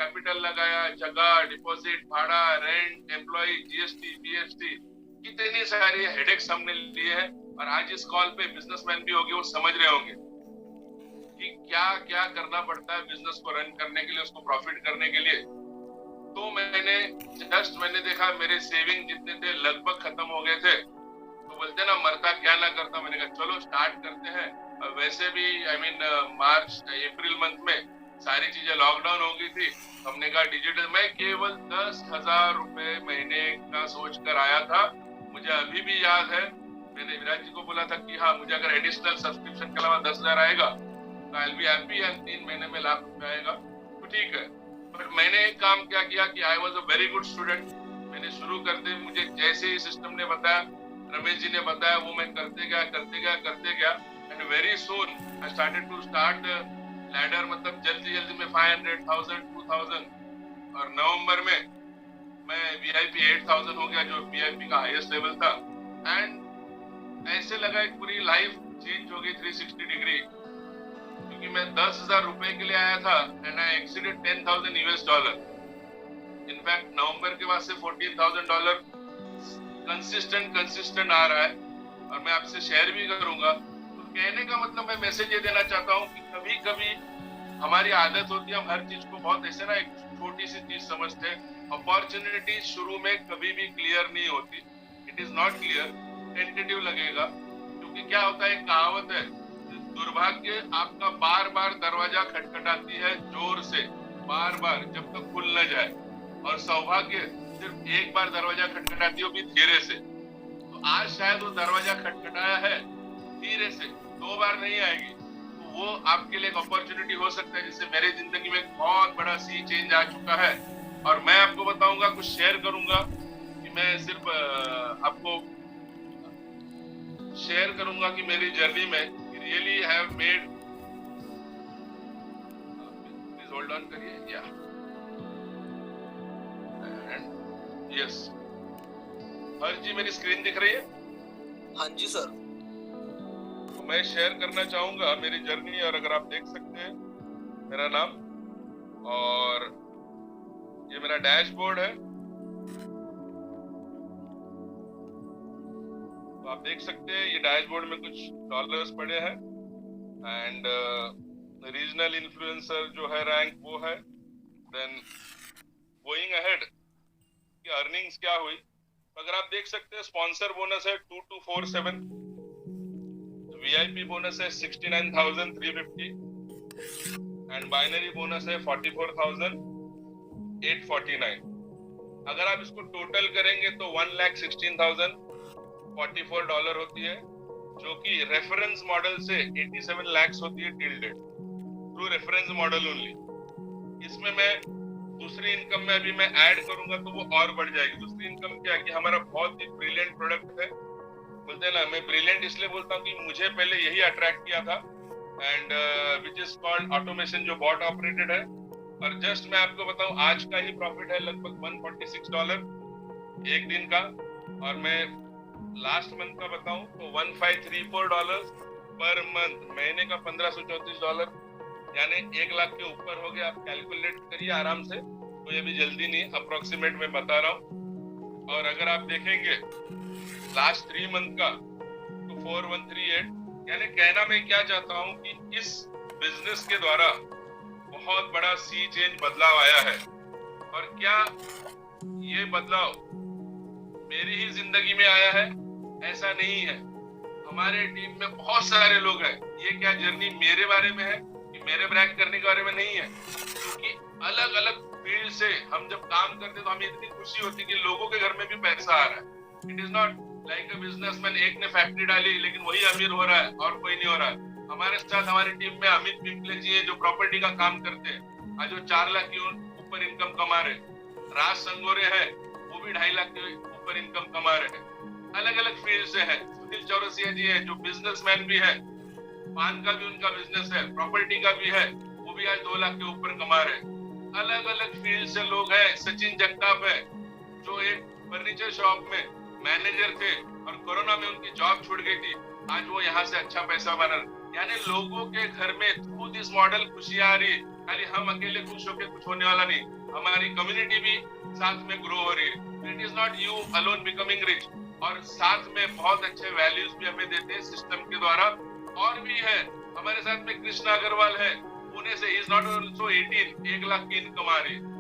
Capital लगाया, जगह, deposit, भाड़ा, रेंट, एम्प्लॉय, जीएसटी, बीएसटी, कितनी सारी हेडेक्स हमने लिए हैं। और आज इस कॉल पे बिजनेसमैन भी होंगे, वो समझ रहे होंगे कि क्या क्या करना पड़ता है बिजनेस को रन करने के लिए, उसको प्रॉफिट करने के लिए। तो मैंने देखा मेरे सेविंग जितने थे लगभग खत्म हो गए थे। तो बोलते ना मरता क्या ना करता, मैंने कहा चलो स्टार्ट करते हैं। वैसे भी मार्च अप्रैल मंथ में सारी चीजें लॉकडाउन हो गई थी। हमने कहा डिजिटल, मैं केवल 10,000 रुपए महीने का सोच कर आया था। मुझे अभी भी याद है, मैंने विराज जी को बोला था कि हाँ मुझे अगर एडिशनल सब्सक्रिप्शन के अलावा 10,000 आएगा तो आई विल बी हैप्पी, या 3 महीने में लाख रुपए आएगा तो ठीक है। बट मैंने एक काम क्या किया कि I was a very good student. मैंने शुरू करते मुझे जैसे ही सिस्टम ने बताया, रमेश जी ने बताया, वो मैं करते गया and very soon I started to start ladder. मतलब जल्दी में 500,000, 2,000 और नवंबर में मैं वीआईपी 8,000 हो गया, जो वीआईपी का हाईएस्ट लेवल था। एंड ऐसे लगा एक पूरी लाइफ चेंज हो गई 360 डिग्री, क्योंकि मैं 10,000 रुपए के लिए आया था एंड आई एक्सीडेड $10,000। इनफैक्ट नवंबर के बाद से $14,000 कंसिस्टेंट आ रहा है और मैं आपसे शेयर भी करूंगा। तो कहने का मतलब मैं मैसेज ये देना चाहता हूँ कि कभी कभी हमारी आदत होती है, हम हर चीज को बहुत ऐसे ना एक छोटी सी चीज समझते हैं। अपॉर्चुनिटी शुरू में कभी भी क्लियर नहीं होती, it is not clear, tentative लगेगा। क्योंकि क्या होता है, एक कहावत है, दुर्भाग्य आपका बार बार दरवाजा खटखटाती है जोर से, बार बार जब तक खुल न जाए, और सौभाग्य सिर्फ एक बार दरवाजा खटखटाती हो भी धीरे से। तो आज शायद वो दरवाजा खटखटाया है धीरे से, 2 बार नहीं आएगी, तो वो आपके लिए एक अपॉर्चुनिटी हो सकता है, जिससे मेरे जिंदगी में एक बहुत बड़ा सी चेंज आ चुका है। और मैं आपको बताऊंगा, कुछ शेयर करूंगा कि मैं सिर्फ आपको शेयर करूंगा कि मेरी जर्नी में really have made, please hold on करिए, या यस हर जी मेरी स्क्रीन दिख रही है? हाँ जी सर। तो मैं शेयर करना चाहूंगा मेरी जर्नी, और अगर आप देख सकते हैं मेरा नाम और ये मेरा डैशबोर्ड है, तो आप देख सकते हैं ये डैशबोर्ड में कुछ डॉलर्स पड़े हैं एंड रीजनल इन्फ्लुएंसर जो है रैंक वो है। देन गोइंग अहेड की अर्निंग्स क्या हुई, अगर आप देख सकते हैं स्पॉन्सर बोनस है 2247, वीआईपी बोनस है 69,350 एंड बाइनरी बोनस है 44,849। अगर आप इसको टोटल करेंगे तो $1,16,044 होती है, जो कि रेफरेंस मॉडल से 87 lakhs होती है till date, through reference model only. इसमें मैं दूसरी इनकम में अभी मैं ऐड करूंगा तो वो और बढ़ जाएगी। दूसरी इनकम क्या है कि हमारा बहुत ही ब्रिलियंट प्रोडक्ट है, बोलते हैं ना, मैं ब्रिलियंट इसलिए बोलता हूँ कि मुझे पहले यही अट्रैक्ट किया था, and which is called automation, जो बॉट ऑपरेटेड है। और जस्ट मैं आपको बताऊं, आज का ही प्रॉफिट है लगभग $146 एक दिन का, और मैं लास्ट मंथ का बताऊं तो $1,534 पर मंथ, महीने का $1,534, यानी 1 लाख के ऊपर हो गया। आप कैलकुलेट करिए आराम से, कोई अभी जल्दी नहीं, अप्रोक्सीमेट में बता रहा हूँ। और अगर आप देखेंगे लास्ट 3 मंथ का तो 4138, यानी कहना मैं क्या चाहता हूँ कि इस बिजनेस के द्वारा बहुत बड़ा सी चेंज बदलाव आया है। और क्या ये बदलाव मेरी ही जिंदगी में आया है? ऐसा नहीं है, हमारे टीम में बहुत सारे लोग हैं। ये क्या जर्नी मेरे बारे में है कि मेरे ब्रैग करने के बारे में नहीं है, क्योंकि अलग अलग फील्ड से हम जब काम करते हैं तो हमें इतनी खुशी होती है कि लोगों के घर में भी पैसा आ रहा है। It is not like a businessman, एक ने फैक्ट्री डाली लेकिन वही अमीर हो रहा है और कोई नहीं हो रहा है। हमारे साथ हमारी टीम में अमित पिंपले जी है, जो प्रॉपर्टी का काम करते हैं, आज वो 4 लाख के ऊपर इनकम कमा रहे। राज संगोरे है, वो भी 2.5 लाख के ऊपर इनकम कमा रहे हैं। अलग अलग फील्ड से है। सुनील चौरसिया जी है, जो बिजनेसमैन भी है, पान का भी उनका बिजनेस है, प्रॉपर्टी का भी है, वो भी आज 2 लाख के ऊपर कमा रहे हैं। अलग अलग फील्ड से लोग हैं। सचिन जगताप है, जो एक फर्नीचर शॉप में मैनेजर थे और कोरोना में उनकी जॉब छूट गई थी, आज वो यहाँ से अच्छा पैसा बना। यानी लोगों के घर में थ्रू दिस मॉडल खुशियां आ रही, खाली हम अकेले खुश होके कुछ होने वाला नहीं, हमारी कम्युनिटी भी साथ में ग्रो हो रही है। It is not you alone becoming rich, और साथ में बहुत अच्छे वैल्यूज भी हमें देते हैं सिस्टम के द्वारा। और भी है हमारे साथ में, कृष्णा अग्रवाल है पुणे से, इज नॉट ऑल्सो 18, 1 लाख की इनकम आ रही है।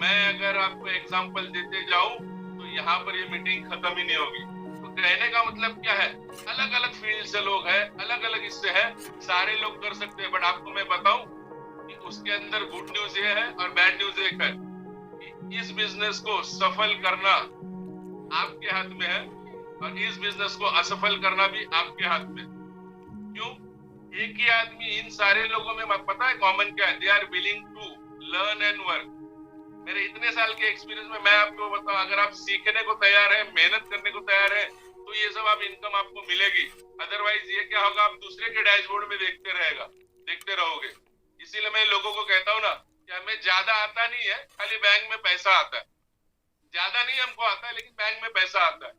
मैं अगर आपको एग्जांपल देते जाऊं तो यहाँ पर ये मीटिंग खत्म ही नहीं होगी। तो कहने का मतलब क्या है, अलग अलग फील्ड से लोग हैं, अलग अलग इससे है, सारे लोग कर सकते हैं। बट आपको मैं बताऊं कि उसके अंदर गुड न्यूज ये है और बैड न्यूज एक है कि इस बिजनेस को सफल करना आपके हाथ में है और इस बिजनेस को असफल करना भी आपके हाथ में। क्यों? एक ही आदमी, इन सारे लोगों में पता है कॉमन क्या है, they are willing to learn and work. मेरे इतने साल के एक्सपीरियंस में मैं आपको बताऊं, अगर आप सीखने को तैयार है, मेहनत करने को तैयार है, तो ये सब आप इनकम आपको मिलेगी। अदरवाइज ये क्या होगा, आप दूसरे के डैशबोर्ड में देखते रहोगे। इसीलिए मैं लोगों को कहता हूँ ना कि हमें ज्यादा आता नहीं है, खाली बैंक में पैसा आता है। ज्यादा नहीं हमको आता है, लेकिन बैंक में पैसा आता है।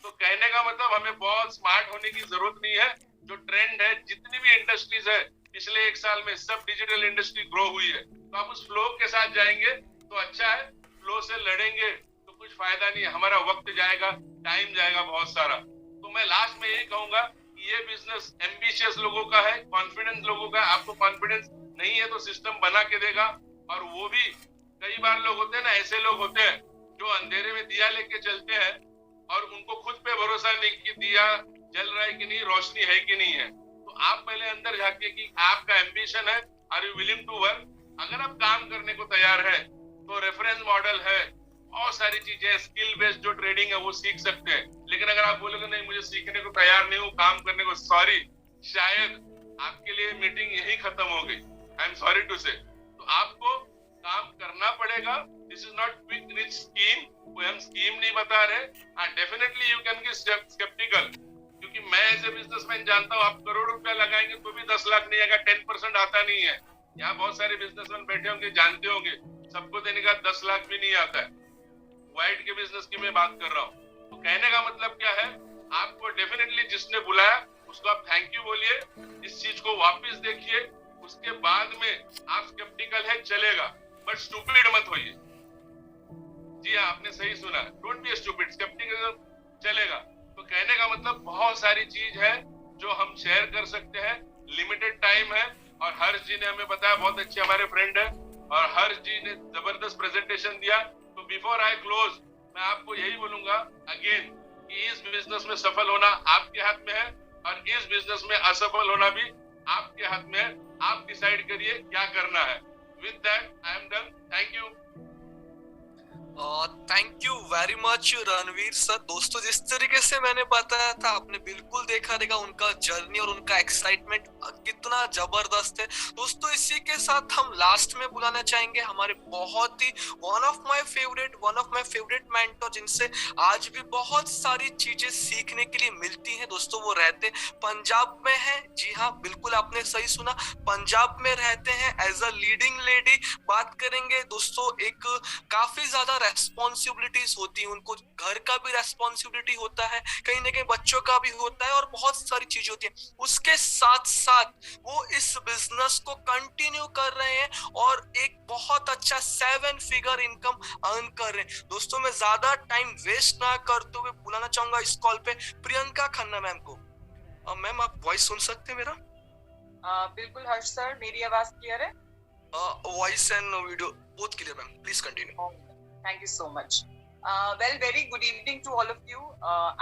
तो कहने का मतलब हमें बहुत स्मार्ट होने की जरूरत नहीं है। जो ट्रेंड है, जितनी भी इंडस्ट्रीज है पिछले 1 साल में, सब डिजिटल इंडस्ट्री ग्रो हुई है। तो आप उस फ्लो के साथ जाएंगे तो अच्छा है, फ्लो से लड़ेंगे तो कुछ फायदा नहीं है, हमारा वक्त जाएगा, टाइम जाएगा बहुत सारा। तो मैं लास्ट में यही कहूंगा कि ये बिजनेस एम्बिशियस लोगों का है, कॉन्फिडेंस लोगों का है। आपको कॉन्फिडेंस नहीं है तो सिस्टम बना के देगा। और वो भी कई बार लोग होते हैं ना, ऐसे लोग होते हैं जो अंधेरे में दिया लेके चलते हैं और उनको खुद पे भरोसा नहीं कि दिया जल रहा है कि नहीं, रोशनी है कि नहीं है। तो आप पहले अंदर झांकिए कि आपका एम्बिशन है, are you willing to work. अगर आप काम करने को तैयार है तो रेफरेंस मॉडल है, बहुत सारी चीजें, स्किल बेस्ड जो ट्रेडिंग है वो सीख सकते हैं। लेकिन अगर आप बोलोगे नहीं मुझे सीखने को तैयार नहीं हूँ, काम करने को, सॉरी, शायद आपके लिए मीटिंग यही खत्म हो गई। आई एम सॉरी टू से। तो आपको काम करना पड़ेगा। This is not quick rich scheme, कोई हम स्कीम नहीं बता रहे। हाँ, definitely you can be sceptical, क्योंकि मैं एज ए बिजनेसमैन जानता हूँ आप करोड़ रुपया लगाएंगे तो भी 10 लाख नहीं आएगा, 10% आता नहीं है। यहाँ बहुत सारे बिजनेसमैन बैठे होंगे, जानते होंगे, सबको देने का 10 लाख भी नहीं आता है। वाइट के बिजनेस की मैं बात कर रहा हूँ। तो कहने का मतलब क्या है, आपको डेफिनेटली जिसने बुलाया उसको आप थैंक यू बोलिए, इस चीज को वापस देखिए, उसके बाद में आप स्केप्टिकल है चलेगा, बट स्टूपिड मत होइए। जी हाँ, आपने सही सुना, डोंट बी स्टूपिड, स्केप्टिकल चलेगा। तो कहने का मतलब बहुत सारी चीज है जो हम शेयर कर सकते हैं, लिमिटेड टाइम है। और हर्ष जी ने हमें बताया, बहुत अच्छे हमारे फ्रेंड है, और हर्ष जी ने जबरदस्त प्रेजेंटेशन दिया। तो बिफोर आई क्लोज मैं आपको यही बोलूंगा अगेन कि इस बिजनेस में सफल होना आपके हाथ में है और इस बिजनेस में असफल होना भी आपके हाथ में है। आप डिसाइड करिए क्या करना है। With that I am done, thank you. Thank you very much Ranveer sir. दोस्तों, जिस तरीके से मैंने बताया था, आपने बिल्कुल देखा रहेगा उनका जर्नी और उनका एक्साइटमेंट कितना जबरदस्त है। दोस्तों, इसी के साथ हम लास्ट में बुलाना चाहेंगे हमारे बहुत ही one of my favourite mentor, जिनसे आज भी बहुत सारी चीजें सीखने के लिए मिलती हैं। दोस्तों, वो रहते पंजाब में है। जी हाँ, बिल्कुल आपने सही सुना, पंजाब में रहते हैं एज अ लीडिंग लेडी। बात करेंगे दोस्तों, एक काफी ज्यादा रेस्पॉन्सिबिलिटीज होती है उनको, घर का भी रेस्पॉन्सिबिलिटी होता है, कहीं ना कहीं बच्चों का भी होता है, और बहुत सारी चीजें होती है। उसके साथ साथ वो इस बिजनेस को कंटिन्यू कर रहे हैं और एक बहुत अच्छा 7 फिगर इनकम अर्न कर रहे हैं। दोस्तों, मैं ज्यादा टाइम वेस्ट ना करते हुए बुलाना चाहूंगा इस कॉल पे प्रियंका खन्ना मैम को। मैम, आप वॉइस सुन सकते हैं मेरा? बिल्कुल हर्ष सर, मेरी आवाज क्लियर है? Voice and video both clear ma'am, please continue. Thank you so much. Well, very good evening to all of you.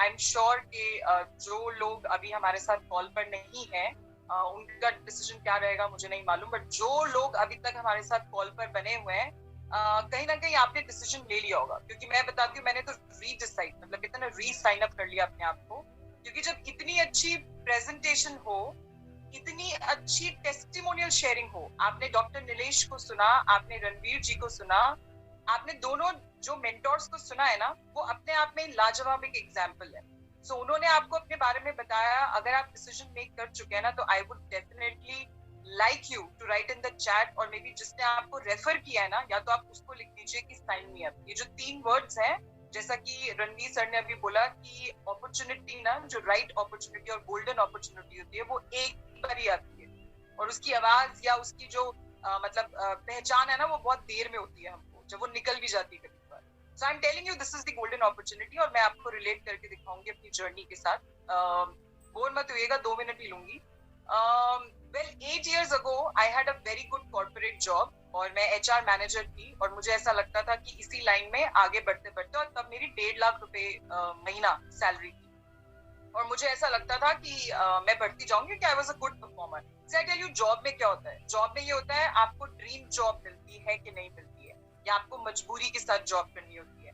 I'm sure कि जो लोग अभी हमारे साथ कॉल पर नहीं हैं, उनका डिसीजन क्या रहेगा मुझे नहीं मालूम, बट जो लोग अभी तक हमारे साथ कॉल पर बने हुए हैं, कहीं ना कहीं आपने डिसीजन ले लिया होगा। क्योंकि मैं बताती हूँ, मैंने तो री-डिसाइड, मतलब कहते हैं ना, री-साइन अप कर लिया अपने आप को। क्योंकि जब इतनी अच्छी प्रेजेंटेशन हो, इतनी अच्छी टेस्टिमोनियल शेयरिंग हो, आपने डॉक्टर नीलेश को सुना, आपने रणवीर जी को सुना, आपने दोनों जो मेंटोर्स को सुना है ना, वो अपने आप में लाजवाब एक एग्जाम्पल है। सो उन्होंने आपको अपने बारे में बताया। अगर आप डिसीजन मेक कर चुके हैं ना, तो I would definitely like you to write in the chat, और मे बी जिसने आपको रेफर किया है ना, या तो आप उसको लिख दीजिए कि साइन मी अप। ये जो 3 वर्ड्स हैं, जैसा कि रणवीर सर ने अभी बोला कि अपॉर्चुनिटी ना, जो राइट अपॉर्चुनिटी और गोल्डन अपॉर्चुनिटी होती है, वो एक बार ही आती है, और उसकी आवाज या उसकी जो पहचान है ना वो बहुत देर में होती है हमको, जब वो निकल भी जाती है कभी बार. So I am telling you this is the golden opportunity, और मैं आपको रिलेट करके दिखाऊंगी अपनी जर्नी के साथ. बोर मत होइएगा, 2 मिनट ही लूंगी. Well, 8 years ago, I had a very good corporate job और मैं HR मैनेजर थी, और मुझे ऐसा लगता था कि इसी लाइन में आगे बढ़ते बढ़ते, और तब मेरी 1.5 लाख रुपए महीना सैलरी थी, और मुझे ऐसा लगता था कि मैं बढ़ती जाऊंगी कि I was a good performer. So I tell you job में क्या होता है. जॉब में ये होता है आपको ड्रीम जॉब मिलती है कि नहीं मिलती है, या आपको मजबूरी के साथ जॉब करनी होती है.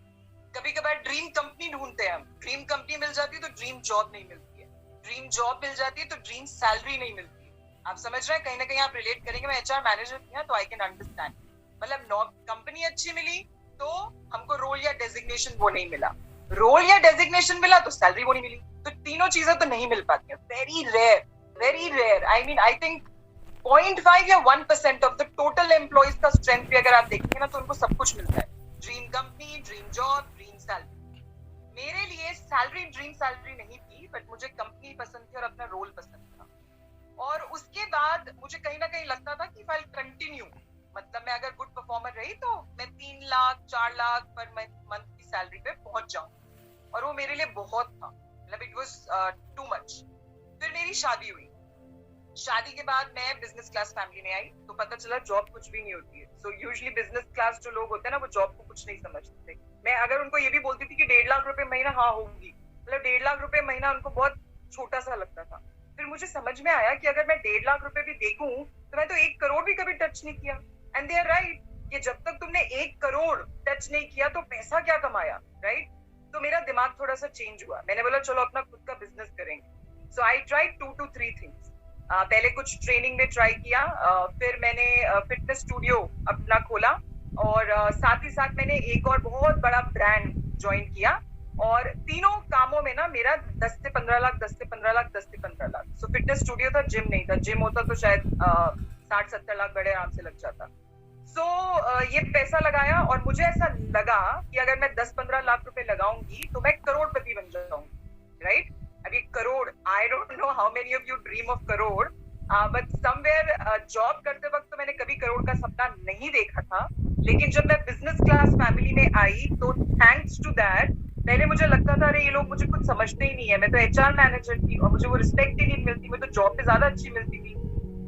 कभी कभार ड्रीम कंपनी ढूंढते हैं हम, ड्रीम कंपनी मिल जाती है तो ड्रीम जॉब नहीं मिलती है, ड्रीम जॉब मिल जाती है तो ड्रीम सैलरी नहीं मिलती. आप समझ रहे हैं, कहीं ना कहीं आप रिलेट करेंगे. मैं HR मैनेजर थी ना, तो आई कैन अंडरस्टैंड. मतलब कंपनी अच्छी मिली तो हमको रोल या डेजिग्नेशन वो नहीं मिला, रोल या डेजिग्नेशन मिला तो सैलरी वो नहीं मिली. तो तीनों चीजें तो नहीं मिल पाती हैं. Very rare. I mean I think 0.5 या 1% ऑफ द टोटल एम्प्लॉइज का स्ट्रेंथ भी अगर आप देखेंगे ना, तो उनको सब कुछ मिलता है. Dream company, dream job, dream salary. मेरे लिए सैलरी ड्रीम सैलरी नहीं थी, बट मुझे कंपनी पसंद थी और अपना रोल पसंद था. और उसके बाद मुझे कहीं ना कहीं लगता था कि फाइल कंटिन्यू, मतलब मैं अगर गुड परफॉर्मर रही तो मैं 3 लाख 4 लाख पर मंथ की सैलरी पे पहुंच जाऊं, और वो मेरे लिए बहुत था. मतलब इट वाज टू मच. फिर मेरी शादी हुई. शादी के बाद मैं बिजनेस क्लास फैमिली में आई, तो पता चला जॉब कुछ भी नहीं होती है. सो यूजुअली बिजनेस क्लास जो लोग होते हैं ना, वो जॉब को कुछ नहीं समझते. मैं अगर उनको ये भी बोलती थी कि 1.5 लाख रुपए महीना, हाँ होगी, मतलब 1.5 लाख रुपए महीना उनको बहुत छोटा सा लगता था. फिर मुझे समझ में आया कि अगर मैं 1.5 लाख रुपए भी देखूं तो मैं तो 1 करोड़ भी कभी टच नहीं किया. एंड दे आर राइट, कि जब तक तुमने 1 करोड़ टच नहीं किया तो पैसा क्या कमाया, राइट? तो मेरा दिमाग थोड़ा सा चेंज हुआ. मैंने बोला चलो अपना खुद का बिजनेस करेंगे. सो आई ट्राइड 2 to 3 थिंग्स. पहले कुछ ट्रेनिंग में ट्राई किया, फिर मैंने फिटनेस स्टूडियो अपना खोला, और साथ ही साथ मैंने एक और बहुत बड़ा ब्रांड ज्वाइन किया. और तीनों कामों में ना मेरा 10 से 15 लाख, 10 से 15 लाख, 10 से 15 लाख. सो फिटनेस स्टूडियो था, जिम नहीं था. जिम होता तो शायद 60-70 लाख बड़े आराम से लग जाता. सो ये पैसा लगाया, और मुझे ऐसा लगा कि अगर मैं 10-15 लाख रुपए लगाऊंगी तो मैं करोड़पति बन जाऊंगी, राइट? अभी crore, I don't know how many of you dream of crore, but somewhere job करते वक्त तो मैंने कभी करोड़ का सपना नहीं देखा था. लेकिन जब मैं बिजनेस क्लास फैमिली में आई तो थैंक्स टू दैट, पहले मुझे लगता था अरे ये लोग मुझे कुछ समझते ही नहीं है, मैं तो HR मैनेजर थी और मुझे वो रिस्पेक्ट ही नहीं मिलती, मैं तो जॉब पे ज्यादा अच्छी मिलती थी.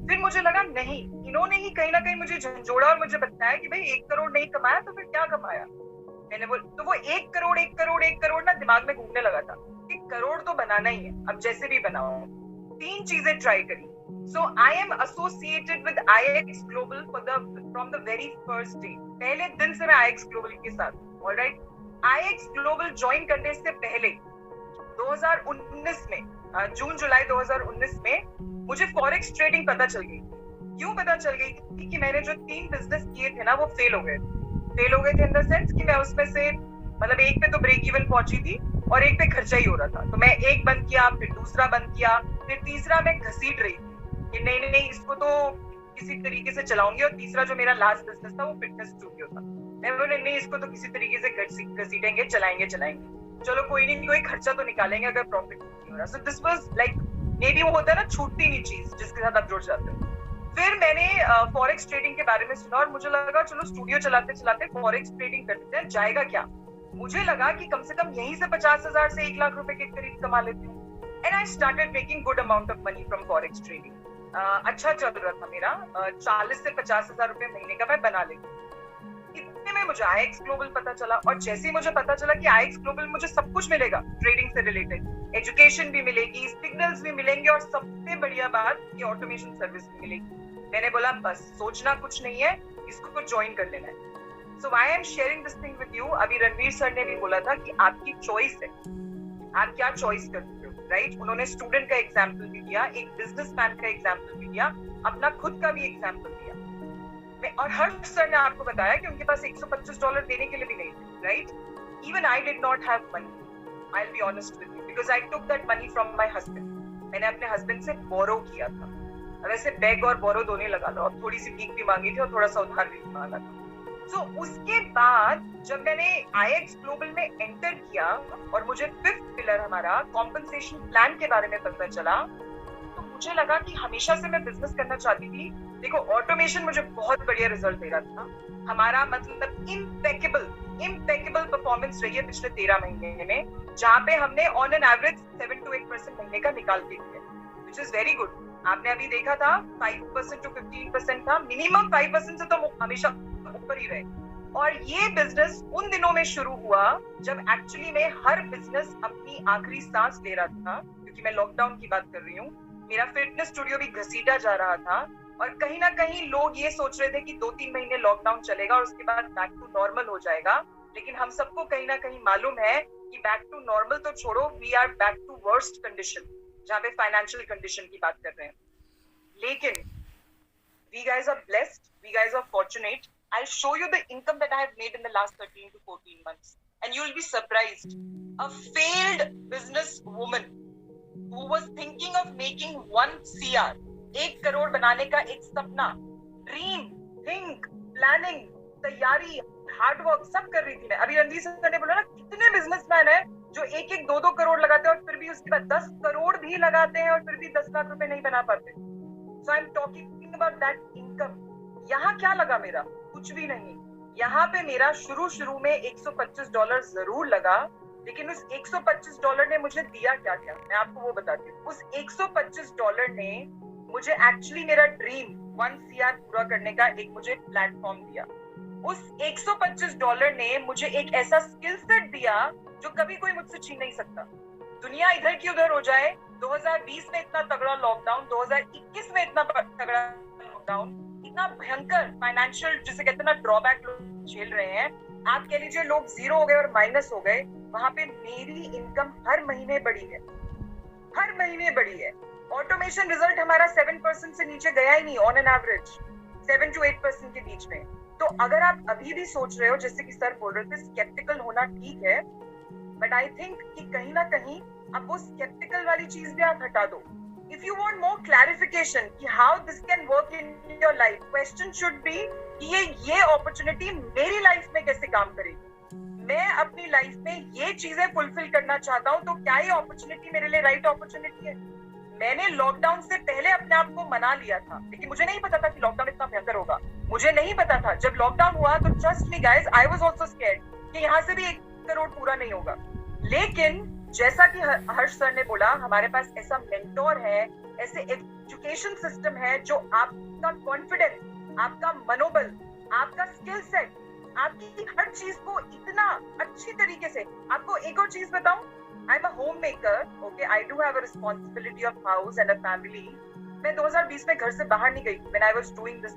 फिर मुझे लगा नहीं, इन्होंने ही कहीं ना कहीं मुझे झंझोड़ा और मुझे बताया कि भाई 1 करोड़ नहीं कमाया तो फिर क्या कमाया. मैंने तो वो 1 करोड़ ना दिमाग में घूमने लगा था कि करोड़ तो बनाना ही है, अब जैसे भी बनाओ. 3 चीजें ट्राई करी. So I am associated with IX Global from the very first day. पहले दिन से मैं IX Global के साथ, all right? IX Global join करने से पहले 2019 में, जून-जुलाई 2019 में मुझे फॉरेक्स ट्रेडिंग पता चल गई. क्यों पता चल गई थी? कि मैंने जो 3 बिजनेस किए थे ना, वो फेल हो गए थे इन द सेंस कि मैं उसमें से, मतलब एक पे तो ब्रेक इवन पहुंची थी और एक पे खर्चा ही हो रहा था. तो मैं एक बंद किया, फिर दूसरा बंद किया, फिर तीसरा मैं घसीट रही थी कि नहीं इसको तो किसी तरीके से चलाऊंगी. और तीसरा जो मेरा लास्ट बिजनेस था वो फिटनेस स्टूडियो था. मैं बोले नहीं, इसको तो किसी तरीके से घसीटेंगे, चलाएंगे, चलो कोई नहीं, कोई खर्चा तो निकालेंगे अगर प्रॉफिट नहीं हो रहा. So this was like, may be वो होता है ना छूटती नहीं चीज जिसके साथ आप जुड़ जाते हो. फिर मैंने फॉरेक्स ट्रेडिंग के बारे में सुना और मुझे लगा चलो स्टूडियो चलाते चलाते फॉरेक्स ट्रेडिंग करते हैं, जाएगा क्या. मुझे लगा कि कम से कम यहीं से 50,000 से 1 लाख रुपए के करीब कमा लेते हैं. And I started making good amount of money from forex trading. अच्छा चल रहा था मेरा, 40 से 50,000 रुपए महीने का मैं बना लेती. इतने में मुझे IX ग्लोबल पता चला, और जैसे ही मुझे पता चला कि IX ग्लोबल मुझे सब कुछ मिलेगा ट्रेडिंग से रिलेटेड, एजुकेशन भी मिलेगी, सिग्नल्स भी मिलेंगे, और सबसे बढ़िया बात कि ऑटोमेशन सर्विस भी मिलेगी. मैंने बोला बस सोचना कुछ नहीं है, इसको ज्वाइन कर लेना है. So I am sharing this thing with you. अभी रणवीर सर ने भी बोला था कि आपकी चॉइस है, आप क्या चॉइस करते हो, राइट? उन्होंने स्टूडेंट का एग्जाम्पल भी दिया, एक बिजनेसमैन का एग्जाम्पल भी दिया, अपना खुद का भी एग्जाम्पल दिया. और हर्ष सर ने आपको बताया कि उनके पास $125 देने के लिए भी नहीं थे, right? Even I did not have money, I will be honest with you, because I took that money from my husband. मैंने अपने हस्बैंड से बोरो किया था. वैसे बैग और बोरो दोनों लगा लो, और थोड़ी सी भीख भी मांगी थी और थोड़ा सा उधार भी मांगा था. सो उसके बाद जब मैंने IX ग्लोबल में एंटर किया और मुझे 5th पिलर हमारा कॉम्पनसेशन प्लान के बारे में पता चला, तो मुझे लगा कि हमेशा से मैं बिजनेस करना चाहती थी, देखो ऑटोमेशन मुझे बहुत बढ़िया रिजल्ट दे रहा था, हमारा मतलब इम्पेकेबल परफॉर्मेंस रही है पिछले 13 महीने में, जहाँ पे हमने ऑन एन एवरेज 7 to 8% महीने का निकाल के किया, विच इज वेरी गुड। आपने अभी देखा था 5% to 15% था, मिनिमम 5% से तो हमेशा ऊपर ही रहे। और ये बिजनेस उन दिनों में शुरू हुआ जब एक्चुअली में हर बिजनेस अपनी आखिरी सांस ले रहा था, क्योंकि मैं लॉकडाउन की बात कर रही हूँ। मेरा फिटनेस स्टूडियो भी घसीटा जा रहा था और कहीं ना कहीं लोग ये सोच रहे थे कि 2-3 महीने लॉकडाउन चलेगा और उसके बाद बैक टू नॉर्मल हो जाएगा, लेकिन हम सबको कहीं ना कहीं मालूम है कि बैक टू नॉर्मल तो छोड़ो, we are back to worst condition, जहाँ पे फाइनेंशियल कंडीशन की बात कर रहे हैं। लेकिन we guys are blessed, we guys are fortunate. I'll show you the income that I have made in the last 13 to 14 months and you'll be surprised. A failed business woman who was thinking of making 1 CR, 1 crore बनाने का एक सपना, dream, think, planning, तैयारी, hard work सब कर रही थी मैं। अभी रणवीर सर ने बोला ना, कितने बिजनेसमैन है जो 1-1, 2-2 करोड़ लगाते हैं और फिर भी उसके बाद 10 करोड़ भी लगाते हैं और फिर भी 10 लाख रुपए नहीं बना पाते। So I'm talking about that income. यहाँ क्या लगा मेरा? कुछ भी नहीं। यहाँ पे मेरा शुरू में $125 जरूर लगा, लेकिन उस $125 ने मुझे दिया क्या क्या, मैं आपको वो बताती हूँ। उस $125 ने मुझे एक्चुअली मेरा ड्रीम 1 CR पूरा करने का एक मुझे प्लेटफॉर्म दिया। उस $125 ने मुझे एक ऐसा स्किल सेट दिया जो कभी कोई मुझसे छीन नहीं सकता। दुनिया इधर की उधर हो जाए, 2020 में इतना तगड़ा लॉकडाउन, 2021 में इतना तगड़ा लॉकडाउन, इतना भयंकर फाइनेंशियल जिसे कहते हैं ना ड्रॉबैक लोग झेल रहे हैं, आप कह लीजिए लोग जीरो हो गए और माइनस हो गए, वहां पे मेरी इनकम हर महीने बढ़ी है, हर महीने बढ़ी है। ऑटोमेशन रिजल्ट हमारा 7% से नीचे गया ही नहीं, ऑन एन एवरेज 7 to 8% के बीच में। तो अगर आप अभी भी सोच रहे हो, जैसे कि सर बोल रहे थे, स्केप्टिकल होना ठीक है, बट आई थिंक कि कहीं ना कहीं अब वो स्केप्टिकल वाली चीज भी आप हटा दो। If you want more clarification कि how this can work in your life, question should be कि ये अपॉर्चुनिटी मेरी लाइफ में कैसे काम करेगी। मैं अपनी लाइफ में ये चीजें फुलफिल करना चाहता हूँ, तो क्या ये अपॉर्चुनिटी मेरे लिए राइट अपॉर्चुनिटी है? मैंने लॉकडाउन से पहले अपने आप को मना लिया था, लेकिन मुझे नहीं पता था कि लॉकडाउन इतना भयंकर होगा। मुझे नहीं पता था, जब लॉकडाउन हुआ तो trust me guys, I was also scared कि यहाँ से भी 1 करोड़ पूरा नहीं होगा। लेकिन जैसा कि हर्ष सर ने बोला, हमारे पास ऐसा मेंटोर है, ऐसे एजुकेशन सिस्टम है जो आपका कॉन्फिडेंस, आपका मनोबल, आपका स्किल सेट, आपकी हर चीज को इतना अच्छी तरीके से। आपको एक और चीज बताऊं, I am a homemaker, okay, I do have a responsibility of house and a family. मैं 2020 में घर से बाहर नहीं गई when I was doing this,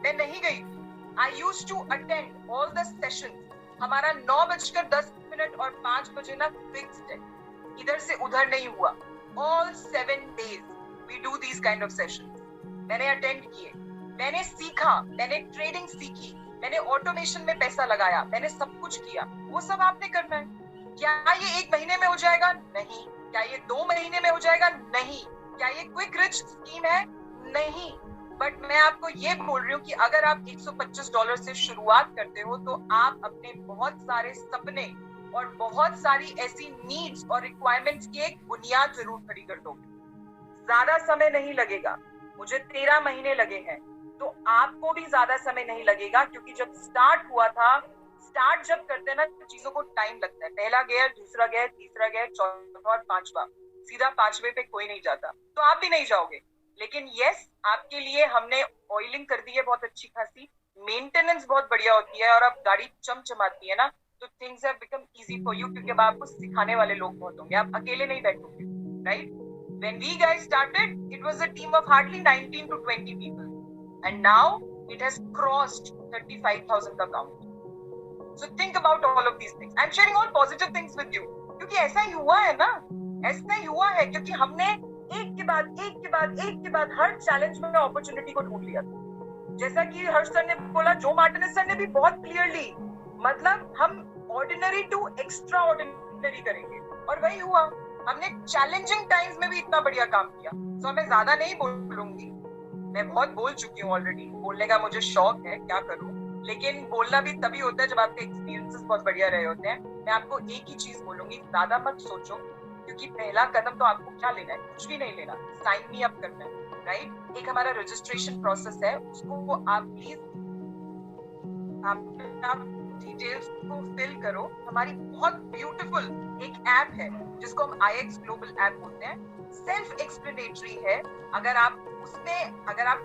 मैं नहीं गई। I used to attend all the sessions. हमारा 9:10 और 5 बजे ना फिक्स्ड है, इधर से उधर नहीं हुआ। All 7 days we do these kind of sessions. मैंने अटेंड किए, मैंने सीखा, मैंने ट्रेडिंग सीखी, मैंने ऑटोमेशन में पैसा लगाया, मैंने सब कुछ किया। वो सब आपने करना है। क्या ये 1 महीने में हो जाएगा? नहीं। क्या ये 2 महीने में हो जाएगा? नहीं। क्या ये क्विक रिच स्कीम है? नहीं। बट मैं आपको ये बोल रही हूँ कि अगर आप $125 से शुरुआत करते हो तो आप अपने बहुत सारे सपने और बहुत सारी ऐसी नीड्स और रिक्वायरमेंट्स की एक बुनियाद जरूर खड़ी कर दोगे। ज्यादा समय नहीं लगेगा, मुझे 13 महीने लगे हैं, तो आपको भी ज्यादा समय नहीं लगेगा, क्योंकि जब स्टार्ट हुआ था, स्टार्ट जब करते हैं ना तो चीजों को टाइम लगता है। पहला गियर, दूसरा गियर, तीसरा गियर, चौथा और 5वां, सीधा 5वें पे कोई नहीं जाता, तो आप भी नहीं जाओगे। लेकिन यस, आपके लिए हमने ऑयलिंग कर दी है बहुत अच्छी खासी, मेंटेनेंस बहुत बढ़िया होती है, और अब गाड़ी चमचमाती है ना, तो things have become easy for you, क्योंकि अब आपको सिखाने वाले लोग बहुत होंगे, आप अकेले नहीं बैठोगे, right? When we guys started, it was a team of hardly 19 to 20 people, and now it has crossed 35,000 का count. So think about all of these things. I'm sharing all positive things with you, क्योंकि ऐसा ही हुआ है ना, ऐसा ही हुआ है, क्योंकि हमने एक के बाद हर चैलेंज में अपॉर्चुनिटी को ढूंढ लिया। जैसा कि हर्ष सर ने बोला, जो मार्टिनेज सर ने भी बहुत क्लियरली, मतलब हम ऑर्डिनरी टू एक्स्ट्रा ऑर्डिनरी करेंगे, और वही हुआ। हमने चैलेंजिंग टाइम्स में भी इतना बढ़िया काम किया। तो मैं ज्यादा नहीं बोलूंगी, मैं बहुत बोल चुकी हूँ ऑलरेडी, बोलने का मुझे शौक है, क्या करूँ, लेकिन बोलना भी तभी होता है जब आपके एक्सपीरियंसेस बहुत बढ़िया रहे होते हैं। मैं आपको एक ही चीज बोलूंगी, ज्यादा मत सोचो, क्योंकि पहला कदम तो आपको क्या लेना है, कुछ भी नहीं लेना, साइन मी अप करना है, राइट। एक हमारा रजिस्ट्रेशन प्रोसेस है, उसको आप प्लीज आप डिटेल्स को फिल करो। हमारी बहुत ब्यूटीफुल एक ऐप है जिसको हम IX ग्लोबल ऐप बोलते हैं, सेल्फ एक्सप्लेनेटरी है। अगर आप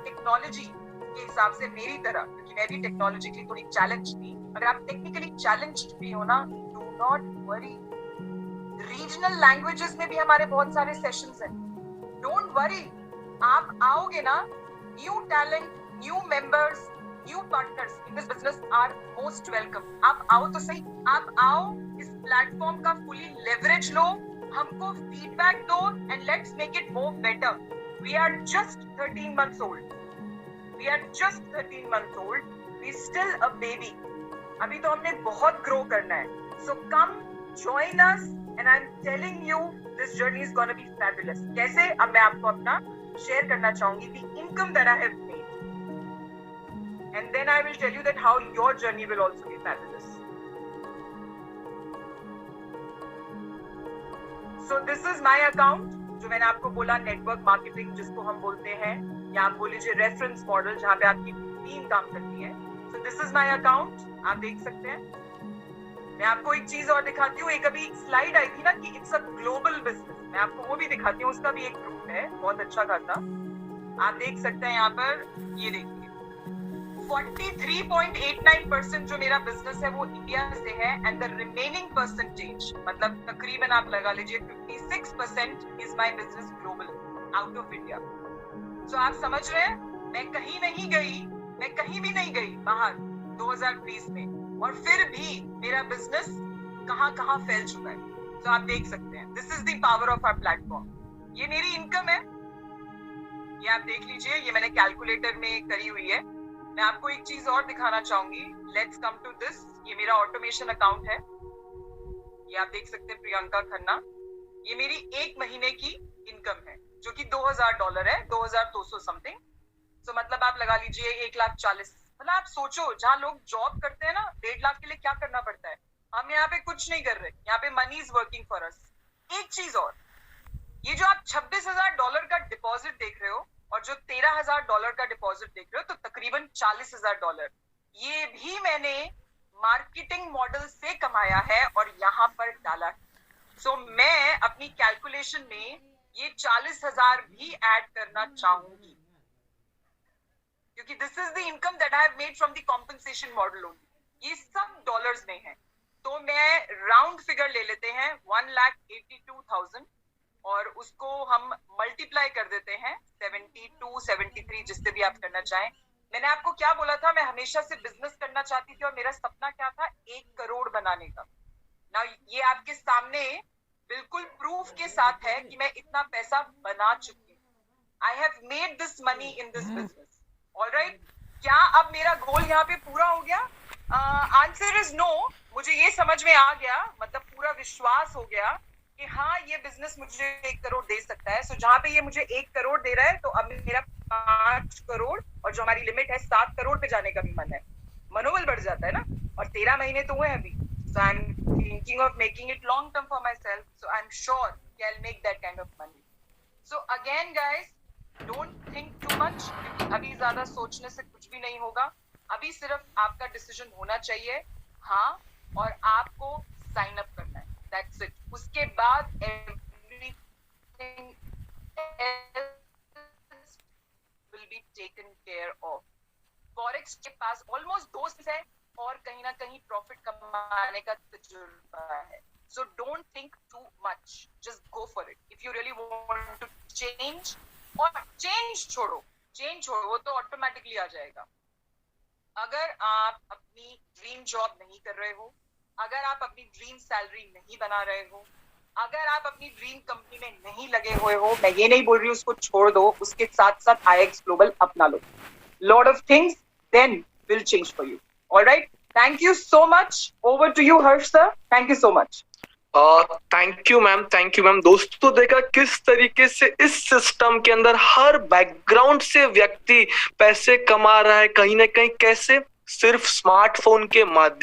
टेक्नोलॉजी के हिसाब से मेरी तरह, क्योंकि मैं भी टेक्नोलॉजिकली थोड़ी चैलेंज थी, अगर आप टेक्निकली चैलेंज्ड भी हो ना, do not worry. Regional languages में भी हमारे बहुत सारे सेशंस हैं, डोंट वरी। आप आओगे ना, new talent, new members, new partners in this business are most welcome. आप आओ तो सही, आप आओ, इस प्लेटफॉर्म का फुली लेवरेज लो, हमको फीडबैक दो and let's make it more better. We are just 13 months old, we are just 13 months old, we still a baby। अभी तो हमने बहुत ग्रो करना है, so come join us and I'm telling you this journey is gonna be fabulous। कैसे? अब मैं आपको अपना शेयर करना चाहूंगी the income that I have made, and then I will tell you that how your journey will also be fabulous। So this is my account, जो मैंने आपको बोला, नेटवर्क मार्केटिंग जिसको हम बोलते हैं, या आप बोल लीजिए रेफरेंस मॉडल, जहाँ पे आपकी टीम काम करती है। So this is my account, आप देख सकते हैं। मैं आपको एक चीज और दिखाती हूँ, एक अभी स्लाइड आई थी ना कि इट्स अ ग्लोबल बिजनेस, मैं आपको वो भी दिखाती हूँ, उसका भी एक प्रूफ है बहुत अच्छा खासा। आप देख सकते हैं यहाँ पर, ये देखिए 43.89% जो मेरा बिजनेस है वो इंडिया से है, एंड द रिमेनिंग परसेंटेज, मतलब तकरीबन आप लगा लीजिए 56% is my business global out of India. तो आप समझ रहे हैं, मैं कहीं भी नहीं गई बाहर 2020 में, और फिर भी मेरा बिजनेस कहाँ फैल चुका है। तो आप देख सकते हैं, this is the power of our platform. ये मेरी इनकम है, ये आप देख लीजिए, ये मैंने कैलकुलेटर में करी हुई है। मैं आपको एक चीज और दिखाना चाहूंगी, लेट्स कम टू दिस। ये मेरा ऑटोमेशन अकाउंट है, ये आप देख सकते हैं, प्रियंका खन्ना। ये मेरी एक महीने की इनकम है, जो कि $2000 है, 2200 समथिंग। तो मतलब आप लगा लीजिए 1,40,000। मतलब आप सोचो, जहाँ लोग जॉब करते हैं ना 1.5 लाख के लिए क्या करना पड़ता है, हम यहाँ पे कुछ नहीं कर रहे, यहाँ पे money is working for us. एक चीज और, ये जो आप $26,000 का डिपॉजिट देख रहे हो और जो $13,000 का डिपॉजिट देख रहे हो, तो तकरीबन $40,000 ये भी मैंने मार्केटिंग मॉडल से कमाया है और यहाँ पर डाला है। सो मैं अपनी कैलकुलेशन में ये 40,000 भी ऐड करना चाहूंगी, क्योंकि this is the income that I have made from the compensation model only. ये सब डॉलर्स में है, तो मैं राउंड फिगर ले लेते हैं 1,82,000 और उसको हम मल्टीप्लाई कर देते हैं 72, 73, जिससे भी आप करना चाहें। मैंने आपको क्या बोला था, मैं हमेशा से बिजनेस करना चाहती थी और मेरा सपना क्या था, 1 करोड़ बनाने का। ना ये आपके सामने बिल्कुल प्रूफ के साथ है कि मैं इतना पैसा बना चुकी हूँ। I have made this money in this business. Alright, क्या अब मेरा गोल यहाँ पे पूरा हो गया? Answer is no. मुझे ये समझ में आ गया, मतलब पूरा विश्वास हो गया कि हाँ, ये बिजनेस मुझे 1 करोड़ दे सकता है। सो जहाँ पे ये मुझे 1 करोड़ दे रहा है, तो अब मेरा 5 करोड़ और जो हमारी लिमिट है 7 करोड़ पे जाने का भी मन है। मनोबल बढ़ जाता है ना, और 13 महीने तो हुए हैं अभी। So I'm thinking of making it long term for myself. So I'm sure I'll make that kind of money. So again, guys, don't think too much. अभी ज्यादा सोचने से कुछ भी नहीं होगा। अभी सिर्फ आपका डिसीजन होना चाहिए, हाँ, और आपको साइन अप करना है। That's it. उसके बाद everything else will be taken care of. Forex के पास ऑलमोस्ट 2 है और कहीं ना कहीं प्रॉफिट कमाने का तजुर्बा है। So don't think too much. Just go for it. If you really want to change, और change छोड़ो, वो तो ऑटोमेटिकली आ जाएगा। अगर आप अपनी ड्रीम जॉब नहीं कर रहे हो, अगर आप अपनी ड्रीम सैलरी नहीं बना रहे हो, अगर आप अपनी ड्रीम कंपनी में नहीं लगे हुए हो, मैं ये नहीं बोल रही हूँ उसको छोड़ दो, उसके साथ साथ IX ग्लोबल अपना लो। Lot of things then will change for you. All right. Thank you so much. Over to you, Harsh sir. Thank you so much. Thank you ma'am. दोस्तों, देखा किस तरीके से इस सिस्टम के अंदर हर बैकग्राउंड से व्यक्ति पैसे कमा रहा है, कहीं ना कहीं कैसे, सिर्फ स्मार्टफोन के माध्यम